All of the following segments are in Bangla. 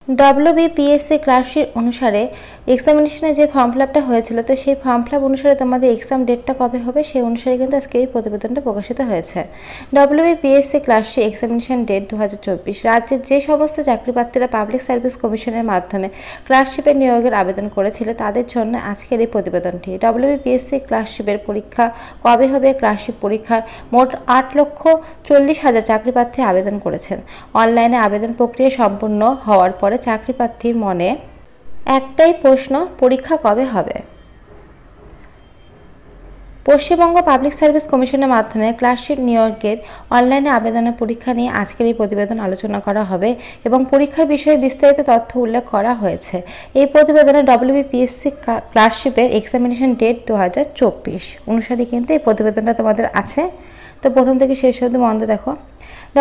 WBPSC ক্লার্কশিপ অনুসারে এক্সামিনেশনে যে ফর্ম ফিল-আপটা হয়েছিল, তো সেই ফর্ম ফিল-আপ অনুসারে তোমাদের এক্সাম ডেটটা কবে হবে সেই অনুসারে কিন্তু আজকে এই প্রতিবেদনটা প্রকাশিত হয়েছে। WBPSC clerkship examination date 2024। রাজ্যের যে সমস্ত চাকরিপ্রার্থীরা পাবলিক সার্ভিস কমিশনের মাধ্যমে ক্লার্কশিপের নিয়োগের আবেদন করেছিল তাদের জন্য আজকের এই প্রতিবেদনটি। WBPSC ক্লার্কশিপের পরীক্ষা কবে হবে? ক্লার্কশিপ পরীক্ষার মোট 8,40,000 চাকরিপ্রার্থী আবেদন করেছেন। অনলাইনে আবেদন প্রক্রিয়া সম্পূর্ণ হওয়ার পরে চাকরিপ্রার্থীর মনে একটাই প্রশ্ন, পরীক্ষা কবে হবে? পশ্চিমবঙ্গ পাবলিক সার্ভিস কমিশনের মাধ্যমে ক্লার্কশিপ নিয়োগের অনলাইনে আবেদনের পরীক্ষা নিয়ে আজকের এই প্রতিবেদন আলোচনা করা হবে এবং পরীক্ষার বিষয়ে বিস্তারিত তথ্য উল্লেখ করা হয়েছে। এই প্রতিবেদনে WBPSC ক্লার্কশিপের এক্সামিনেশন ডেট 2024 অনুসারে কিন্তু এই প্রতিবেদনটা তোমাদের আছে। তো প্রথম থেকে শেষ অবধি মন দিয়ে দেখো।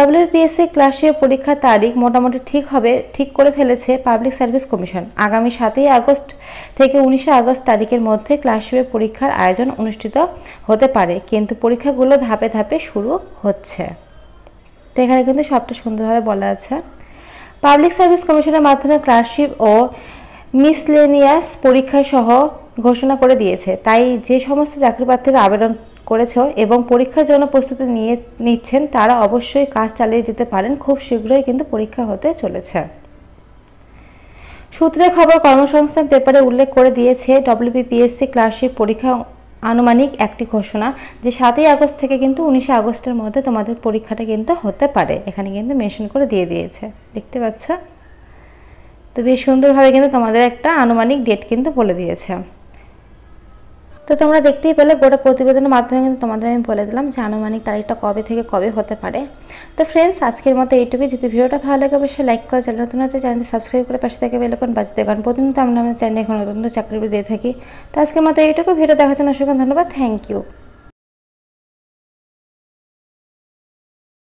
WBPSC ক্লার্কশিপ পরীক্ষার তারিখ মোটামুটি ঠিক করে ফেলেছে পাবলিক সার্ভিস কমিশন। আগামী 7ই আগস্ট থেকে 19শে আগস্ট তারিখের মধ্যে ক্লার্কশিপের পরীক্ষার আয়োজন অনুষ্ঠিত হতে পারে, কিন্তু পরীক্ষাগুলো ধাপে ধাপে শুরু হচ্ছে। তো এখানে কিন্তু সবটা সুন্দরভাবে বলা আছে। পাবলিক সার্ভিস কমিশনের মাধ্যমে ক্লার্কশিপ ও মিসলেনিয়াস পরীক্ষা সহ ঘোষণা করে দিয়েছে। তাই যে সমস্ত চাকরিপ্রার্থীরা আবেদন করেছ এবং পরীক্ষার জন্য প্রস্তুতি নিচ্ছেন তারা অবশ্যই কাজ চালিয়ে যেতে পারেন। খুব শীঘ্রই কিন্তু পরীক্ষা হতে চলেছে। সূত্রের খবর কর্মসংস্থান পেপারে উল্লেখ করে দিয়েছে WBPSC ক্লার্কশিপ পরীক্ষা আনুমানিক একটি ঘোষণা যে 7ই আগস্ট থেকে কিন্তু 19শে আগস্টের মধ্যে তোমাদের পরীক্ষাটা কিন্তু হতে পারে। এখানে কিন্তু মেনশন করে দিয়ে দিয়েছে, দেখতে পাচ্ছ? তো বেশ সুন্দরভাবে কিন্তু তোমাদের একটা আনুমানিক ডেট কিন্তু বলে দিয়েছে। তো তোমরা দেখতেই পেলে গোটা প্রতিবেদনের মাধ্যমে কিন্তু তোমাদের আমি বলে দিলাম যে আনুমানিক তারিখটা কবে থেকে কবে হতে পারে। তো ফ্রেন্ডস, আজকের মতো এইটুকুই। যদি ভিডিওটা ভালো লাগে অবশ্যই লাইক করো, চ্যানেল নতুন আছে চ্যানেলটি সাবস্ক্রাইব করে পাশে থেকে বেল আইকন বাজিয়ে দাও, কারণ প্রতিনিয়ত আমরা চ্যানেলে এখন নতুন চাকরি দিয়ে থাকি। তো আজকের মতো এইটুকু। ভিডিও দেখার জন্য অসংখ্য ধন্যবাদ। Thank you.